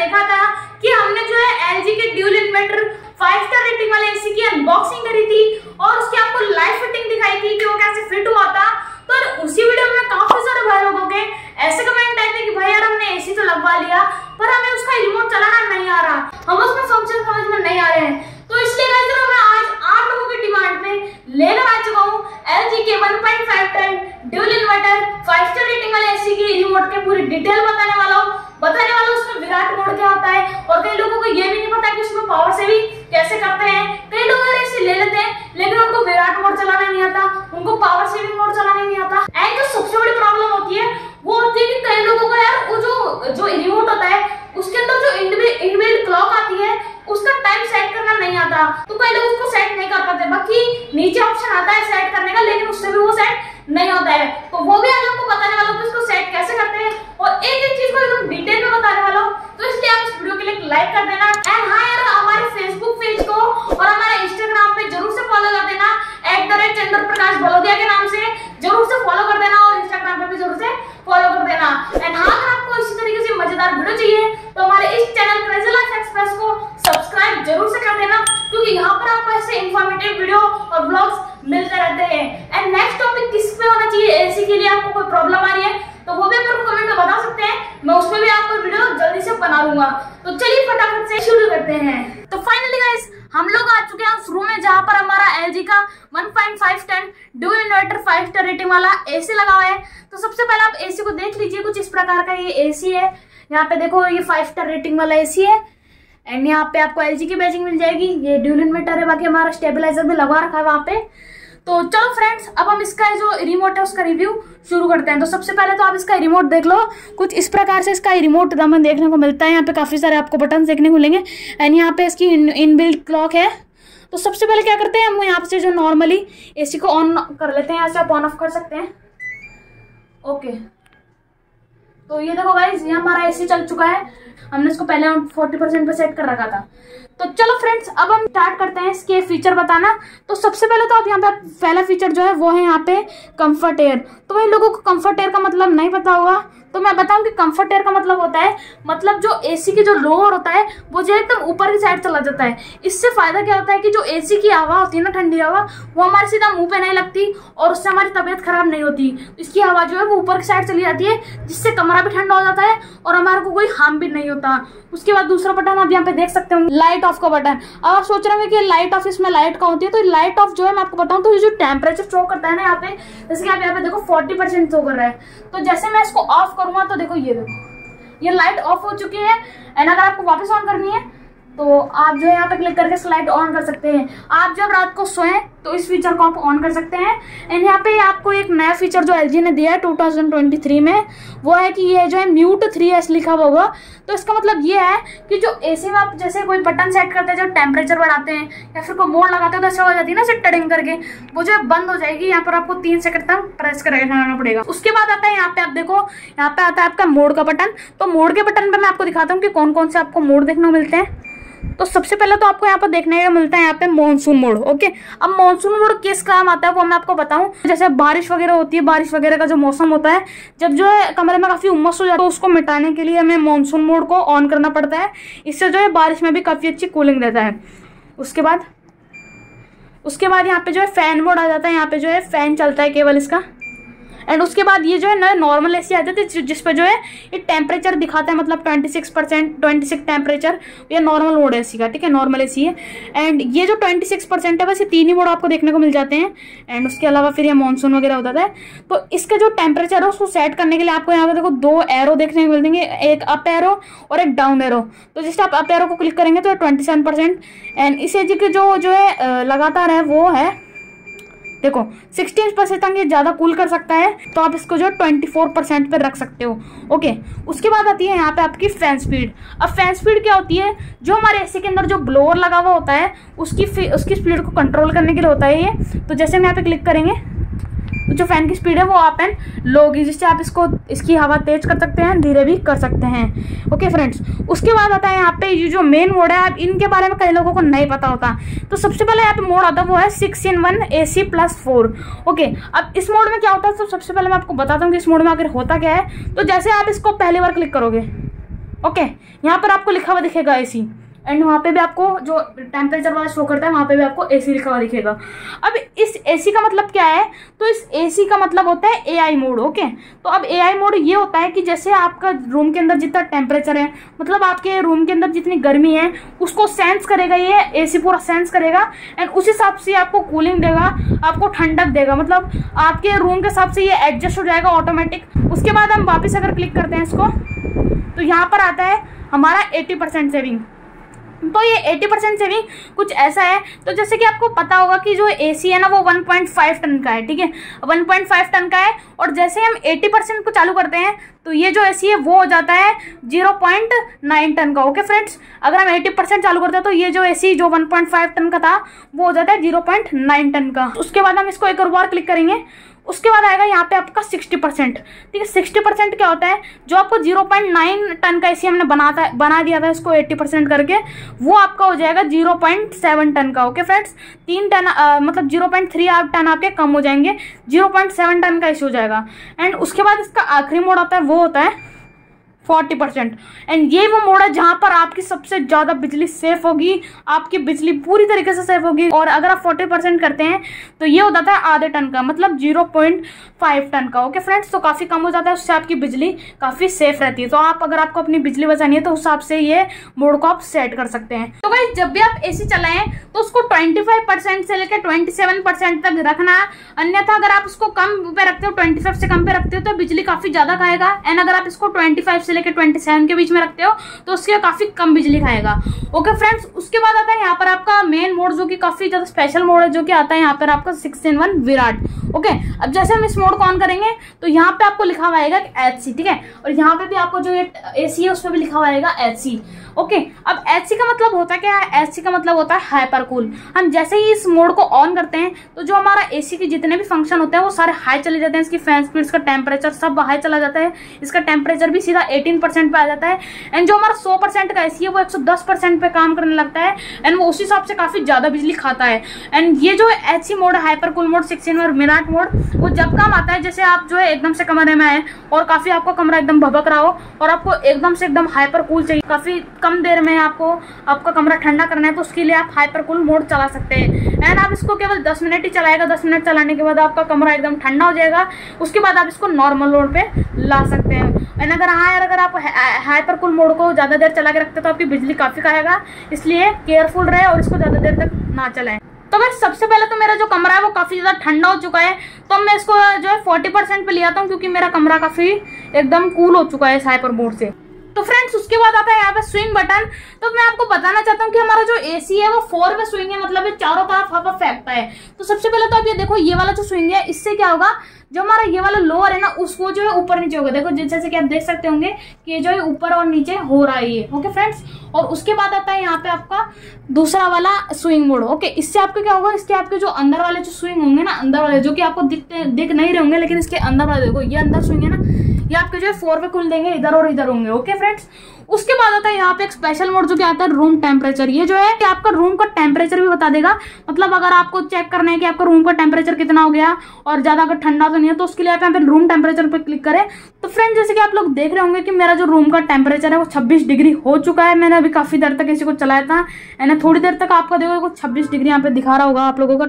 देखा था कि हमने जो है एलजी के ड्यूल इन्वर्टर 5 स्टार रेटिंग वाले एसी की अनबॉक्सिंग करी थी और उसकी आपको लाइव फिटिंग दिखाई थी कि वो कैसे फिट हुआ था। तो उसी वीडियो में काफी सारे भाई लोगों के ऐसे कमेंट आए थे कि भाई यार हमने एसी तो लगवा लिया पर हमें उसका रिमोट चलाना नहीं आ रहा, हम उसमें फंक्शन समझ में नहीं आ रहे हैं। तो इसलिए मैं आज 8 लोगों की डिमांड पे लेकर आ चुका हूँ एलजी के 1.5 ton dual inverter 5 star rating वाले एसी की रिमोट के पूरी डिटेल बताने वाला हूँ उसमें विराट मोड क्या होता है। और कई लोगों को ये भी नहीं पता कि उसमें पावर सेविंग कैसे करते हैं। कई लोग एसी ले लेते हैं लेकिन उनको विराट मोड चलाना नहीं आता, उनको पावर सेविंग मोड चलाना नहीं आता। एंड जो सबसे बड़ी प्रॉब्लम होती है वो होती है कि कई लोगों को यार वो जो रिमोट होता है उसके अंदर जो इनबिल्ट क्लॉक आती है उसका टाइम सेट करना नहीं आता, तो कई लोग उसको सेट नहीं कर पाते। बाकी नीचे ऑप्शन आता है सेट करने का लेकिन उससे भी वो सेट नहीं होता है। तो वो भी आज आपको बताने वाला हूँ कि इसको सेट कैसे करते हैं और एक एक चीज को एकदम डिटेल में बताने वाला हूँ। तो इसलिए आप इस वीडियो के लिए लाइक कर देना। एंड हाँ यार हमारे फेसबुक पेज को और हमारे इंस्टाग्राम पे जरूर से फॉलो कर देना @चंद्रप्रकाश बलोदिया के नाम से जरूर से फॉलो कर देना और इंस्टाग्राम पे भी जरूर से फॉलो कर देना। एंड हाँ अगर आपको इसी तरीके से मजेदार वीडियो चाहिए तो हमारे इस चैनल क्रेजी लाइफ एक्सप्रेस को सब्सक्राइब जरूर से कर देना क्योंकि यहाँ पर आपको ऐसे इंफॉर्मेटिव वीडियो और ब्लॉग्स मिलते रहते हैं। एंड नेक्स्ट टॉपिक किस पे होना चाहिए, एसी के लिए आपको कोई प्रॉब्लम आ रही है तो वो भी मेरे को कमेंट में बता सकते हैं, मैं उसमें भी आपको वीडियो जल्दी से बना लूंगा। तो चलिए फटाफट से शुरू करते हैं। तो फाइनली गाइस हम लोग आ चुके हैं उस रूम में जहाँ पर हमारा एलजी का 1.5 ton dual inverter 5 star rating वाला एसी लगा हुआ है। तो सबसे पहले आप एसी को देख लीजिए, कुछ इस प्रकार का ये एसी है। यहाँ पे देखो ये 5 स्टार रेटिंग वाला एसी है एंड यहाँ पे आपको एलजी की बैजिंग मिल जाएगी। ये ड्यूल इन्वर्टर है, बाकी हमारा स्टेबलाइजर भी लगा रखा है वहाँ पे। तो चलो फ्रेंड्स अब हम इसका जो रिमोट है उसका रिव्यू शुरू करते हैं। तो सबसे पहले तो आप इसका रिमोट देख लो, कुछ इस प्रकार से इसका रिमोट हमें देखने को मिलता है। यहाँ पे काफी सारे आपको बटन देखने को मिलेंगे एंड यहाँ पे इसकी इनबिल्ट क्लॉक है। तो सबसे पहले क्या करते हैं हम यहाँ से जो नॉर्मली एसी को ऑन कर लेते हैं, यहाँ से आप ऑन ऑफ कर सकते हैं। ओके तो ये देखो गाइस ये हमारा एसी चल चुका है, हमने इसको पहले 40% पे सेट कर रखा था। तो चलो फ्रेंड्स अब हम स्टार्ट करते हैं इसके फीचर बताना। तो सबसे पहले तो आप यहाँ पे पहला फीचर जो है वो है यहाँ पे कंफर्ट एयर। तो वही लोगों को कंफर्ट एयर का मतलब नहीं पता होगा तो मैं बताऊं कि कंफर्ट एयर का मतलब होता है मतलब जो एसी की जो लोअर होता है वो जो एकदम ऊपर की साइड चला जाता है। इससे फायदा क्या होता है कि जो एसी की हवा होती है ना, ठंडी हवा, वो हमारे सीधा मुंह पे नहीं लगती और उससे हमारी तबीयत खराब नहीं होती। इसकी हवा जो है वो ऊपर की साइड चली जाती है जिससे कमरा भी ठंडा हो जाता है और हमारे को कोई हार्म भी नहीं होता। उसके बाद दूसरा बटन आप यहाँ पे देख सकते हो लाइट ऑफ का बटन। अब आप सोच रहे होंगे कि लाइट ऑफ इसमें लाइट का होती है, तो लाइट ऑफ जो है मैं आपको बताऊं तो ये जो टेम्परेचर शो करता है ना यहाँ पे, जैसे कि आप यहाँ पे देखो 40% शो कर रहा है। तो जैसे मैं इसको ऑफ करूंगा तो देखो ये लाइट ऑफ हो चुकी है। एंड अगर आपको वापस ऑन करनी है तो आप जो है यहाँ पे क्लिक करके स्लाइड ऑन कर सकते हैं। आप जब रात को सोएं तो इस फीचर को आप ऑन कर सकते हैं। एंड यहाँ पे आपको एक नया फीचर जो एलजी ने दिया है 2023 में वो है कि ये जो है म्यूट 3S लिखा हुआ होगा। तो इसका मतलब ये है कि जो एसी में आप जैसे कोई बटन सेट करते हैं, जब टेम्परेचर बढ़ाते हैं या फिर कोई मोड लगाते हैं तो ऐसा हो जाती है ना टडिंग करके, वो जो है बंद हो जाएगी। यहाँ पर आपको 3 सेकंड तक प्रेस करके रहना पड़ेगा। उसके बाद आता है यहाँ पे आप देखो यहाँ पे आता है आपका मोड का बटन। तो मोड के बटन पे मैं आपको दिखाता हूँ कि कौन कौन से आपको मोड देखने को मिलते हैं। तो सबसे पहले तो आपको यहाँ पर देखने को मिलता है यहाँ पे मॉनसून मोड। ओके अब मॉनसून मोड किस काम आता है वो मैं आपको बताऊं। जैसे बारिश वगैरह होती है, बारिश वगैरह का जो मौसम होता है, जब जो है कमरे में काफी उमस हो जाता है तो उसको मिटाने के लिए हमें मॉनसून मोड को ऑन करना पड़ता है। इससे जो है बारिश में भी काफी अच्छी कूलिंग देता है। उसके बाद यहाँ पे जो है फैन मोड आ जाता है। यहाँ पे जो है फैन चलता है केवल इसका। एंड उसके बाद ये जो है नॉर्मल एसी आ जाते थे जिस पे जो है ये टेम्परेचर दिखाता है, मतलब 26 टेम्परेचर, ये नॉर्मल मोड है एसी का। ठीक है नॉर्मल एसी है। एंड ये जो 26% है बस ये 3 ही मोड आपको देखने को मिल जाते हैं। एंड उसके अलावा फिर ये मानसून वगैरह होता है। तो इसका जो टेम्परेचर है उसको सेट करने के लिए आपको यहाँ पे देखो 2 एरो देखने को मिल देंगे, एक अप एरो और एक डाउन एरो। तो जिससे आप अप एरो को क्लिक करेंगे तो 27%। एंड इस एसी के जो है लगातार है वो है देखो 16% तक ये ज़्यादा कूल कर सकता है। तो आप इसको जो 24% पे रख सकते हो। ओके उसके बाद आती है यहाँ पे आपकी फैन स्पीड। अब फैन स्पीड क्या होती है, जो हमारे एसी के अंदर जो ब्लोअर लगा हुआ होता है उसकी स्पीड को कंट्रोल करने के लिए होता है ये। तो जैसे हम यहाँ पे क्लिक करेंगे तो जो फैन की स्पीड है वो अप एंड लो होगी, जिससे आप इसकी हवा तेज कर सकते हैं, धीरे भी कर सकते हैं। ओके फ्रेंड्स उसके बाद आता है यहाँ पे ये जो मेन मोड है, आप इनके बारे में कई लोगों को नहीं पता होता। तो सबसे पहले यहाँ पे मोड आता है वो है 6-in-1 AC+4। ओके अब इस मोड में क्या होता है, तो सबसे पहले मैं आपको बताता हूँ कि इस मोड में आखिर होता क्या है। तो जैसे आप इसको पहली बार क्लिक करोगे, ओके, यहाँ पर आपको लिखा हुआ दिखेगा एसी, एंड वहाँ पे भी आपको जो टेम्परेचर वाला शो करता है वहाँ पे भी आपको एसी लिखा हुआ दिखेगा। अब इस एसी का मतलब क्या है, तो इस एसी का मतलब होता है एआई मोड। ओके, तो अब एआई मोड ये होता है कि जैसे आपका रूम के अंदर जितना टेम्परेचर है, मतलब आपके रूम के अंदर जितनी गर्मी है उसको सेंस करेगा, ये एसी पूरा सेंस करेगा, एंड उस हिसाब से आपको कूलिंग देगा, आपको ठंडक देगा, मतलब आपके रूम के हिसाब से ये एडजस्ट हो जाएगा ऑटोमेटिक। उसके बाद हम वापस अगर क्लिक करते हैं इसको, तो यहाँ पर आता है हमारा 80% सेविंग। तो ये 80% सेविंग कुछ ऐसा है, तो जैसे कि आपको पता होगा कि जो एसी है ना वो 1.5 टन का है, ठीक है, 1.5 टन का है, और जैसे हम 80% को चालू करते हैं तो ये जो एसी है वो हो जाता है 0.9 टन का। ओके फ्रेंड्स, अगर हम 80% चालू करते हैं तो ये जो एसी जो 1.5 टन का था वो हो जाता है 0.9 टन का। उसके बाद हम इसको एक और बार क्लिक करेंगे, उसके बाद आएगा यहाँ पे आपका 60%, ठीक है। 60% क्या होता है, जो आपको 0.9 टन का एसी हमने बना दिया था इसको 80% करके, वो आपका हो जाएगा 0.7 टन का। ओके फ्रेंड्स, 3 टन मतलब 0.3 टन आपके कम हो जाएंगे, 0.7 टन का एसी हो जाएगा। एंड उसके बाद इसका आखिरी मोड आता है, वो होता है 40%, एंड ये वो मोड है जहां पर आपकी सबसे ज्यादा बिजली सेफ होगी, आपकी बिजली पूरी तरीके से सेफ होगी। और अगर आप 40% करते हैं तो ये हो जाता है आधे टन का, मतलब 0.5 टन का। ओके फ्रेंड्स, तो काफी कम हो जाता है, उससे आपकी बिजली काफी सेफ रहती है। तो आप अगर आपको अपनी बिजली बचानी है तो उस हिसाब से ये मोड को आप सेट कर सकते हैं। तो गाइस, जब भी आप एसी चलाएं तो उसको 25% से लेकर 27% तक रखना, अन्यथा अगर आप उसको कम पे रखते हो, 25 से कम पे रखते हो तो बिजली काफी ज्यादा खाएगा, एंड अगर आप इसको 25 से लेकर 27 के बीच में रखते हो तो उसके काफी कम बिजली खाएगा। ओके फ्रेंड्स, उसके बाद आता है यहाँ पर आपका मेन मोड, जो कि काफी ज्यादा स्पेशल मोड है, जो कि आता है यहाँ पर आपका 6-in-1 विराट। ओके, अब जैसे हम इस मोड को ऑन करेंगे तो यहाँ पे आपको लिखा हुआ आएगा HC, ठीक है, और यहाँ पे भी आपको जो एसी है उस पर भी लिखा हुआ आएगा HC। ओके, अब HC का मतलब होता है क्या है, HC का मतलब होता है हाइपर कूल। हम जैसे ही इस मोड को ऑन करते हैं तो जो हमारा एसी के जितने भी फंक्शन होते हैं वो सारे हाई चले जाते हैं, इसकी फैन स्पीड, इसका टेम्परेचर सब हाई चला जाता है, इसका टेम्परेचर भी सीधा 18% पे आ जाता है, एंड जो हमारा 100% का एसी है वो 110% पे काम करने लगता है, एंड वो उस हिसाब से काफी ज्यादा बिजली खाता है। एंड ये जो HC मोड है, hyper cool mode, 6-in-1 Virat mode, वो जब काम आता है जैसे आप जो है एकदम से कमरे में आए और काफी आपका कमरा एकदम भभक रहा हो और आपको एकदम से एकदम हाइपर कूल चाहिए, काफी कम देर में आपको आपका कमरा ठंडा करना है, तो उसके लिए आप हाइपर कूल मोड चला सकते हैं। एंड आप इसको केवल 10 मिनट ही चलाएगा, 10 मिनट चलाने के बाद आपका कमरा एकदम ठंडा हो जाएगा, उसके बाद आप इसको नॉर्मल मोड पे ला सकते हैं। एंड अगर आप हाइपर कूल मोड को ज्यादा देर चला के रखते हैं तो आपकी बिजली काफी खाएगा, इसलिए केयरफुल रहे और इसको ज्यादा देर तक ना चलाएं। तो मैं सबसे पहले तो मेरा जो कमरा है वो काफी ज्यादा ठंडा हो चुका है, तो मैं इसको जो है 40% पे ले आता हूँ, क्योंकि मेरा कमरा काफी एकदम कूल हो चुका है इस हाइपर मोड से। तो फ्रेंड्स, उसके बाद आता है यहाँ पे स्विंग बटन। तो मैं आपको बताना चाहता हूँ कि हमारा जो एसी है वो 4 वे स्विंग है, मतलब ये चारों तरफ हवा फेंकता है। तो सबसे पहले तो आप ये देखो, ये वाला जो स्विंग है, इससे क्या होगा, जो हमारा ये वाला लोअर है ना उसको जो है ऊपर नीचे होगा। देखो जैसे कि आप देख सकते होंगे कि ये जो है ऊपर और नीचे हो रहा है ये। ओके फ्रेंड्स, और उसके बाद आता है यहाँ पे आपका दूसरा वाला स्विंग मोड। ओके, इससे आपको क्या होगा, इसके आपके जो अंदर वाले जो स्विंग होंगे ना, अंदर वाले जो कि आपको दिख नहीं रहे होंगे, लेकिन इसके अंदर वाले देखो, ये अंदर स्विंग है ना, ये आपके जो है 4 वे खुल देंगे, इधर और इधर होंगे। ओके फ्रेंड्स, उसके बाद आता है यहाँ पे एक स्पेशल मोड जो कि आता है रूम टेम्परेचर। ये जो है कि आपका रूम का टेम्परेचर भी बता देगा, मतलब अगर आपको चेक करना है कि आपका रूम का टेम्परेचर कितना हो गया और ज्यादा अगर ठंडा तो नहीं है, तो उसके लिए आप यहाँ पे रूम टेम्परेचर पे क्लिक करें। तो फ्रेंड, जैसे कि आप लोग देख रहे होंगे कि मेरा जो रूम का टेम्परेचर है वो 26 डिग्री हो चुका है। मैंने अभी काफी देर तक इसी को चलाया था, एंड थोड़ी देर तक आपका देखो 26 डिग्री यहाँ पे दिखा रहा होगा आप लोगों का।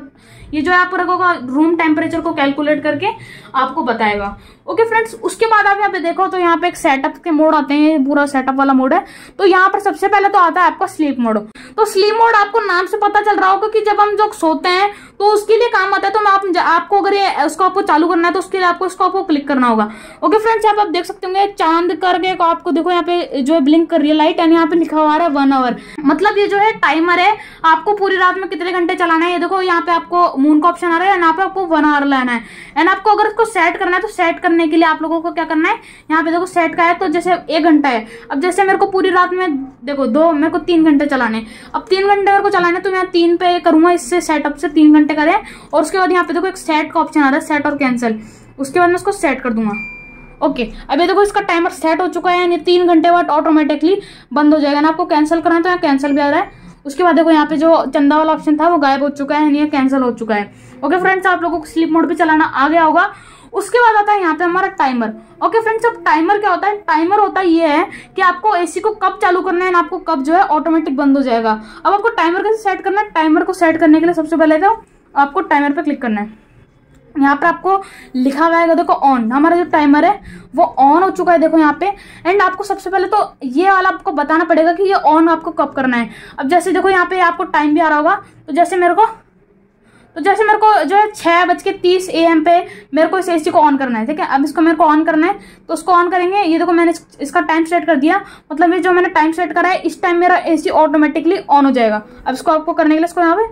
ये जो है आपको रखोगा रूम टेम्परेचर को कैलकुलेट करके आपको बताएगा। ओके फ्रेंड्स, उसके बाद आप यहाँ पे देखो तो यहाँ पे एक सेटअप के मोड आते हैं, पूरा सेटअप वाला मोड है। तो यहाँ पर सबसे पहले तो आता है आपका स्लीप मोड। तो स्लीप मोड आपको नाम से पता चल रहा होगा कि जब हम जो सोते हैं तो उसके लिए काम आता है। तो मैं आपको अगर ये उसको आपको चालू करना है तो उसके लिए आपको इसको आपको क्लिक करना होगा। ओके फ्रेंड्स, यहाँ पे आप देख सकते होंगे चांद करके आपको देखो यहाँ पे जो है ब्लिंक कर रही है लाइट, एंड यहाँ पे लिखा हुआ है 1 आवर, मतलब ये जो है टाइमर है, आपको पूरी रात में कितने घंटे चलाना है। ये देखो यहाँ पे आपको मून का ऑप्शन आ रहा है, यहाँ पे आपको 1 आवर लाना है। एंड आपको अगर इसको सेट करना है तो सेट करने के लिए आप लोगों को क्या करना है, यहाँ पे देखो सेट का है, तो जैसे 1 घंटा है, अब जैसे मेरे को पूरी रात में देखो मेरे को 3 घंटे चलाने, अब 3 घंटे मेरे को चलाने, तो मैं 3 पे करूंगा, इससे सेटअप से 3 घंटे करें। और उसके बाद यहाँ पे देखो एक सेट का ऑप्शन आ रहा है, सेट और कैंसिल, उसके बाद मैं इसको सेट कर दूंगा। ओके, अब ये देखो इसका टाइमर सेट हो चुका है, यानी 3 घंटे बाद ऑटोमेटिकली बंद हो जाएगा ना। आपको कैंसिल करना है तो यहाँ कैंसिल भी आ रहा है, उसके बाद देखो यहाँ पे जो चंदा वाला ऑप्शन था वो गायब हो चुका है, ये कैंसिल हो चुका है। ओके फ्रेंड्स, आप लोगों को स्लीप मोड पे चलाना आ गया होगा। उसके बाद आता है यहाँ पे हमारा टाइमर। ओके फ्रेंड्स, अब टाइमर क्या होता है? टाइमर होता है ये है कि आपको एसी को कब चालू करना है, आपको कब जो है ऑटोमेटिक बंद हो जाएगा। अब आपको टाइमर कैसे सेट करना है? टाइमर को सेट करने के लिए सबसे पहले तो आपको टाइमर पे क्लिक करना है। यहाँ पर आपको लिखा हुआ है देखो ऑन, हमारा जो टाइमर है वो ऑन हो चुका है देखो यहाँ पे। एंड आपको सबसे पहले तो ये वाला आपको बताना पड़ेगा कि ये ऑन आपको कब करना है। अब जैसे देखो यहाँ पे आपको टाइम भी आ रहा होगा, तो जैसे मेरे को जो है 6:30 AM पे मेरे को इस एसी को ऑन करना है, ठीक है। अब इसको मेरे को ऑन करना है, तो उसको ऑन करेंगे। ये देखो मैंने इसका टाइम सेट कर दिया, मतलब ये जो मैंने टाइम सेट करा है इस टाइम मेरा एसी ऑटोमेटिकली ऑन हो जाएगा। अब इसको आपको करने के लिए इसको यहाँ पे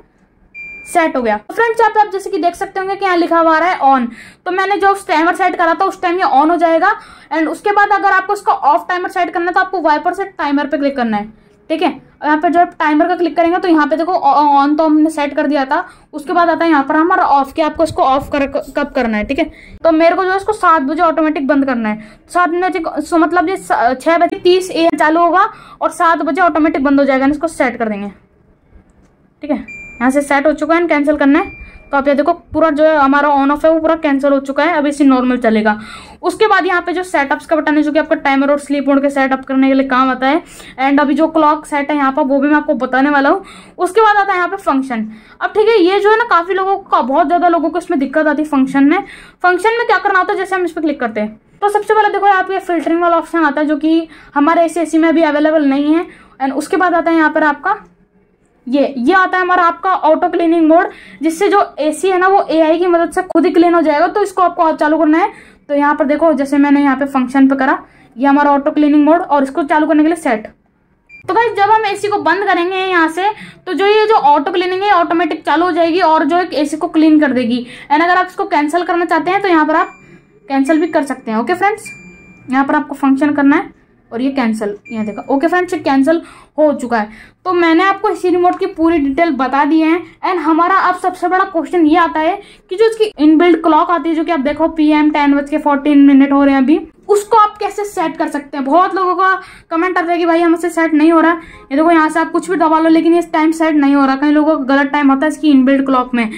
सेट हो गया। तो फ्रेंड्स यहाँ पे आप जैसे कि देख सकते होंगे कि यहाँ लिखा हुआ है ऑन, तो मैंने जो टाइमर सेट करा था उस टाइम ये ऑन हो जाएगा। एंड उसके बाद अगर आपको इसको ऑफ टाइमर सेट करना है तो आपको वाइपर से टाइमर पे क्लिक करना है, ठीक है। यहाँ पे जो टाइमर का क्लिक करेंगे तो यहाँ पे देखो ऑन तो हमने सेट कर दिया था। उसके बाद आता है यहाँ पर हमारा ऑफ, के आपको इसको ऑफ कब करना है, ठीक है। तो मेरे को जो है इसको 7 बजे ऑटोमेटिक बंद करना है। 7 बजे मतलब ये 6:30 AM चालू होगा और 7 बजे ऑटोमेटिक बंद हो जाएगा। इसको सेट कर देंगे, ठीक है। यहाँ से सेट हो चुका है, कैंसिल करना है। तो आप ये देखो पूरा जो है हमारा ऑन ऑफ है वो पूरा कैंसिल हो चुका है। अब इसी नॉर्मल चलेगा। उसके बाद यहाँ पे जो सेटअप्स का बटन है जो कि आपका टाइमर और स्लीप मोड के सेटअप करने के लिए काम आता है। एंड अभी जो क्लॉक सेट है यहाँ पर वो भी मैं आपको बताने वाला हूँ। उसके बाद आता है यहाँ पे फंक्शन। अब ठीक है, ये जो है ना काफी लोगों को, बहुत ज्यादा लोगों को इसमें दिक्कत आती है फंक्शन में। फंक्शन में क्या करना होता है, जैसे हम इस पर क्लिक करते हैं तो सबसे पहले देखो यहाँ पे फिल्टरिंग वाला ऑप्शन आता है जो कि हमारे एसी में अभी अवेलेबल नहीं है। एंड उसके बाद आता है यहाँ पर आपका ये आता है हमारा आपका ऑटो क्लीनिंग मोड, जिससे जो एसी है ना वो एआई की मदद से खुद ही क्लीन हो जाएगा। तो इसको आपको चालू करना है। तो यहाँ पर देखो जैसे मैंने यहाँ पे फंक्शन पे करा, ये हमारा ऑटो क्लीनिंग मोड, और इसको चालू करने के लिए सेट। तो गाइस जब हम एसी को बंद करेंगे यहाँ से तो जो ये जो ऑटो क्लीनिंग है ऑटोमेटिक चालू हो जाएगी और जो है एसी को क्लीन कर देगी। एंड अगर आप इसको कैंसिल करना चाहते हैं तो यहाँ पर आप कैंसिल भी कर सकते हैं। ओके फ्रेंड्स, यहाँ पर आपको फंक्शन करना है और ये कैंसिल, यहाँ देखा। ओके फ्रेंड्स, ये कैंसिल हो चुका है। तो मैंने आपको इसी रिमोट की पूरी डिटेल बता दी है। एंड हमारा अब सबसे बड़ा क्वेश्चन ये आता है कि जो इसकी इनबिल्ट क्लॉक आती है जो कि आप देखो PM 10:14 हो रहे हैं अभी, उसको आप कैसे सेट कर सकते हैं। बहुत लोगों का कमेंट आता है कि भाई हमसे सेट नहीं हो रहा। ये देखो यहाँ से आप कुछ भी दबा लो लेकिन ये टाइम सेट नहीं हो रहा। कई लोगों का गलत टाइम होता है इसकी इनबिल्ट क्लॉक में।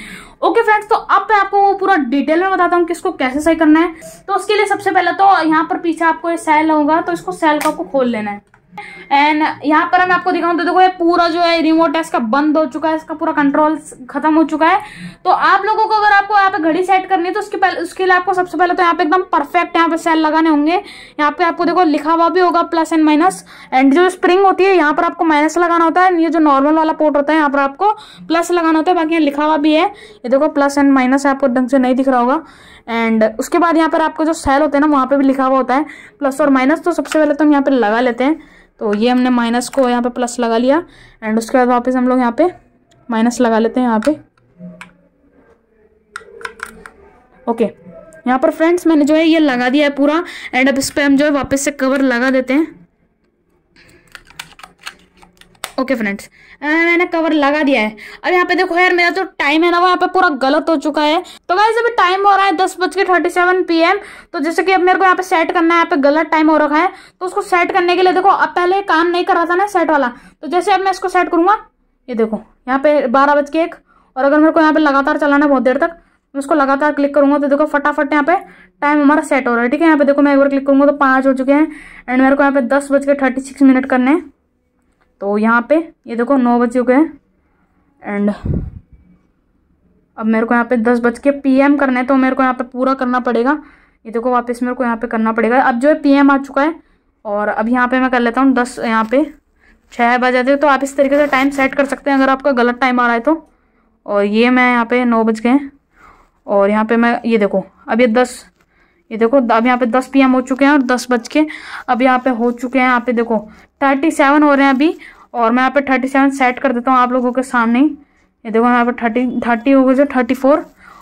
ओके फ्रेंड्स, तो अब मैं आपको वो पूरा डिटेल में बताता हूँ कि इसको कैसे सही करना है। तो उसके लिए सबसे पहले तो यहाँ पर पीछे आपको ये सेल होगा, तो इसको सेल को आपको खोल लेना है। एंड यहाँ पर मैं आपको दिखाऊं तो देखो ये पूरा जो है रिमोट है इसका बंद हो चुका है, इसका पूरा कंट्रोल खत्म हो चुका है। तो आप लोगों को अगर आपको यहाँ पे घड़ी सेट करनी है तो उसके लिए आपको सबसे पहले तो यहाँ पे एकदम परफेक्ट यहाँ पे सेल लगाने होंगे। यहाँ पे आपको देखो लिखा हुआ भी होगा प्लस एंड माइनस। एंड जो स्प्रिंग होती है यहाँ पर आपको माइनस लगाना होता है। ये जो नॉर्मल वाला पोर्ट होता है यहाँ पर आपको प्लस लगाना होता है। बाकी यहाँ लिखा हुआ भी है, ये देखो प्लस एंड माइनस, आपको ढंग से नहीं दिख रहा होगा। एंड उसके बाद यहाँ पर आपको जो सेल होते हैं ना वहाँ पे भी लिखा हुआ होता है प्लस और माइनस। तो सबसे पहले तो हम यहाँ पे लगा लेते हैं। तो ये हमने माइनस को यहाँ पे प्लस लगा लिया। एंड उसके बाद वापस हम लोग यहाँ पे माइनस लगा लेते हैं यहाँ पे। ओके, यहाँ पर फ्रेंड्स मैंने जो है ये लगा दिया है पूरा। एंड अब इस पे हम जो है वापस से कवर लगा देते हैं। ओके फ्रेंड्स, मैंने कवर लगा दिया है। अब यहाँ पे देखो यार मेरा जो टाइम है ना वो यहाँ पे पूरा गलत हो चुका है। तो गाइस अभी टाइम हो रहा है 10:37 PM। तो जैसे कि अब मेरे को यहाँ पे सेट करना है, यहाँ पे गलत टाइम हो रखा है। तो उसको सेट करने के लिए देखो अब पहले काम नहीं कर रहा था ना सेट वाला। तो जैसे अब मैं इसको सेट करूंगा, ये देखो यहाँ पे 12:01। और अगर मेरे को यहाँ पे लगातार चलाना है बहुत देर तक, मैं उसको लगातार क्लिक करूंगा तो देखो फटाफट यहाँ पे टाइम हमारा सेट हो रहा है, ठीक है। यहाँ पे देखो मैं एक बार क्लिक करूंगा तो 5 हो चुके हैं। एंड मेरे को यहाँ पे 10:36 करने हैं। तो यहाँ पे ये देखो 9 बज चुके हैं। एंड अब मेरे को यहाँ पे 10 PM करना है। तो मेरे को यहाँ पे पूरा करना पड़ेगा। ये देखो वापस मेरे को यहाँ पे करना पड़ेगा। अब जो है PM आ चुका है। और अब यहाँ पे मैं कर लेता हूँ 10, यहाँ पे 6 बज जाते हैं। तो आप इस तरीके से टाइम सेट कर सकते हैं अगर आपका गलत टाइम आ रहा है तो। और ये मैं यहाँ पे 9 बज गए। और यहाँ पे मैं ये देखो अब ये 10, ये देखो अब यहाँ पे 10 PM हो चुके हैं और 10 बज के अब यहाँ पे हो चुके हैं। यहाँ पे देखो 37 हो रहे हैं अभी। और मैं यहाँ पे 37 सेट कर देता हूँ आप लोगों के सामने। ये देखो यहाँ पे 30 हो गए जो 34।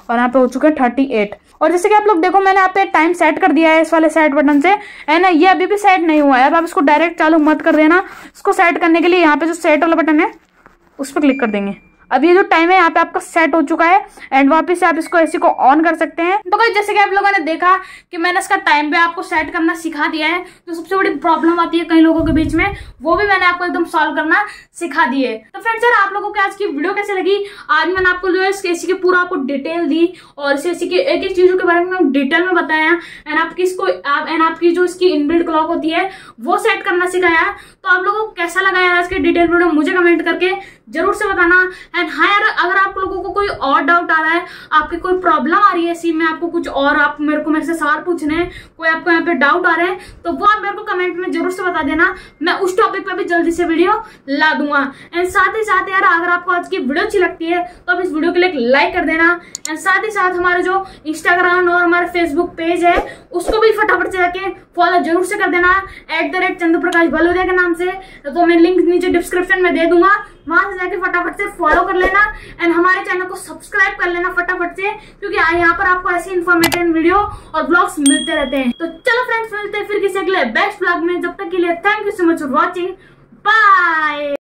और यहाँ पे हो चुके हैं 38। और जैसे कि आप लोग देखो मैंने यहाँ पे टाइम सेट कर दिया है इस वाले सेट बटन से, है ना। ये अभी भी सेट नहीं हुआ है। अब आप इसको डायरेक्ट चालू मत कर देना। इसको सेट करने के लिए यहाँ पे जो सेट वाला बटन है उस पर क्लिक कर देंगे। अब ये जो टाइम है यहाँ पे आपका सेट हो चुका है एंड वापस से आप इसको एसी को ऑन कर सकते हैं। तो गाइस जैसे कि आप लोगों ने देखा कि मैंने इसका टाइम पे आपको सेट करना सिखा दिया है। जो सबसे बड़ी प्रॉब्लम आती है कई लोगों के बीच में, वो भी मैंने आपको एकदम सॉल्व करना सिखा दी है। तो फ्रेंड्स यार आप लोगों को आज की वीडियो कैसे लगी? आज मैंने आपको जो है इस एसी की पूरा आपको डिटेल दी और इस एसी के एक एक चीजों के बारे में डिटेल में बताया एंड आपकी जो इसकी इनबिल्ट क्लॉक होती है वो सेट करना सिखाया। तो आप लोगों को कैसा लगा यार आज की डिटेल वीडियो मुझे कमेंट करके जरूर से बताना। एंड हाँ यार अगर आप लोगों को कोई और डाउट आ रहा है, आपकी कोई प्रॉब्लम आ रही है इसी में, आपको कुछ और आप मेरे से सवाल पूछने हैं, कोई आपको यहाँ पे डाउट आ रहे हैं, तो वो आप मेरे को कमेंट में जरूर से बता देना। मैं उस टॉपिक पे भी जल्दी से वीडियो ला दूंगा। एंड साथ ही साथ यार अगर आपको आज की वीडियो अच्छी लगती है तो आप इस वीडियो के लिए एक लाइक कर देना। एंड साथ ही साथ हमारे जो इंस्टाग्राम और हमारे फेसबुक पेज है उसको भी फटाफट से जाके फॉलो जरूर से कर देना @चंद्रप्रकाश भलोरिया के नाम से। तो मैं लिंक नीचे डिस्क्रिप्शन में दे दूंगा, वहां से जाके फटाफट से फॉलो कर लेना एंड हमारे चैनल को सब्सक्राइब कर लेना फटाफट से, क्योंकि यहाँ पर आपको ऐसे इन्फॉर्मेटिव वीडियो और ब्लॉग्स मिलते रहते हैं। तो चलो फ्रेंड्स मिलते हैं फिर किसी अगले बेस्ट ब्लॉग में। जब तक के लिए thank you so much for watching, bye.